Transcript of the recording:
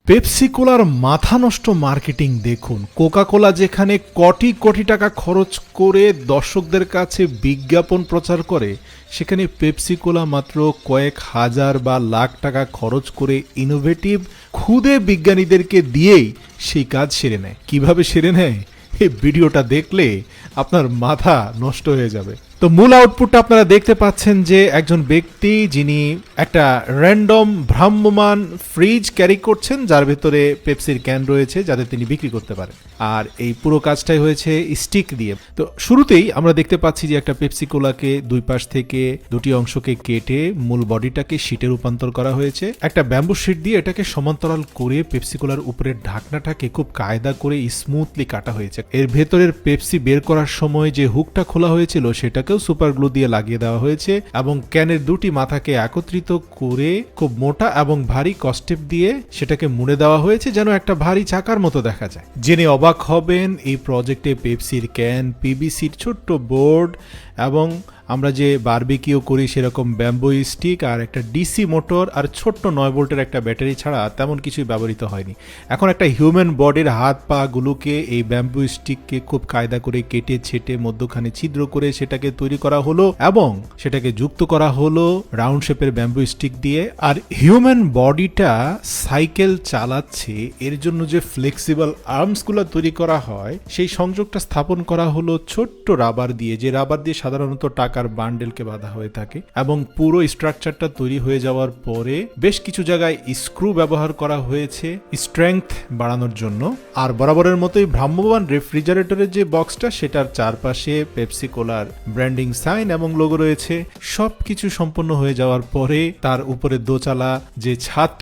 Pepsi কোলার মাথা নষ্ট marketing দেখুন। কোকা কোলা যেখানে কোটি কোটি টাকা খরচ করে দর্শকদের কাছে বিজ্ঞাপন প্রচার করে, সেখানে পেপসি কোলা মাত্র কয়েক হাজার বা লাখ টাকা খরচ করে ইনোভেটিভ খুদে বিজ্ঞানীদেরকে দিয়েই সেই কাজ সেরে নেয়। কিভাবে সেরে নেয় এই ভিডিওটা দেখলে আপনার মাথা নষ্ট হয়ে যাবে। তো মূল আউটপুটটা আপনারা দেখতে পাচ্ছেন যে একজন ব্যক্তি যিনি একটা র্যান্ডম ভ্রাম্যমান ফ্রিজ ক্যারি করছেন, যার ভেতরে পেপসির ক্যান রয়েছে যাতে তিনি বিক্রি করতে পারেন। আর এই পুরো কাজটাই হয়েছে স্টিক দিয়ে। তো শুরুতেই আমরা দেখতে পাচ্ছি যে একটা পেপসি কোলাকে দুই পাশ থেকে দুটি অংশকে কেটে মূল বডিটাকে শীটে রূপান্তর করা হয়েছে। একটা ব্যাম্বু শীট দিয়ে এটাকে সমান্তরাল করে পেপসি কোলার উপরের ঢাকনাটাকে খুব কায়দা করে স্মুথলি কাটা হয়েছে। এর ভেতরের পেপসি বের করার সময় যে হুকটা খোলা হয়েছিল সেটাকেও সুপার গ্লু দিয়ে লাগিয়ে দেওয়া হয়েছে এবং ক্যানের দুটি মাথাকে একত্রিত করে খুব মোটা এবং ভারী কস্টেপ দিয়ে সেটাকে মুড়ে দেওয়া হয়েছে যেন একটা ভারী চাকার মতো দেখা যায়। জেনে অবাক হবেন এই প্রজেক্টে পেপসির ক্যান, পিভিসির ছোট্ট বোর্ড এবং আমরা যে বারবিকিউ করি সেরকম ব্যাম্বু স্টিক আর একটা ডিসি মোটর আর ছোট্ট 9 ভোল্টের একটা ব্যাটারি ছাড়া তেমন কিছুই ব্যবহৃত হয়নি। এখন একটা হিউম্যান বডির হাত পা গুলোকে এই ব্যাম্বু স্টিককে খুব কায়দা করে কেটে ছেটে মধ্যখানে ছিদ্র করে সেটাকে তৈরি করা হলো এবং সেটাকে যুক্ত করা হলো রাউন্ড শেপের ব্যাম্বু স্টিক দিয়ে। আর হিউম্যান বডিটা সাইকেল চালাচ্ছে, এর জন্য যে ফ্লেক্সিবল আর্মসগুলো তৈরি করা হয় সেই সংযোগটা স্থাপন করা হলো ছোট্ট রাবার দিয়ে, যে রাবার দিয়ে সাধারণত টাকার বান্ডেলকে বাঁধা হয়ে থাকে। এবং পুরো স্ট্রাকচারটা তৈরি হয়ে যাওয়ার পরে বেশ কিছু জায়গায় স্ক্রু ব্যবহার করা হয়েছে স্ট্রেংথ বাড়ানোর জন্য। আর বরাবরের মতোই ভ্রাম্যমাণ রেফ্রিজারেটরের যে বক্সটা সেটার চারপাশে পেপসি কোলার ব্র্যান্ডিং সাইন এবং লোগো রয়েছে। সবকিছু সম্পন্ন হয়ে যাওয়ার পরে তার উপরে দোচালা যে ছাদ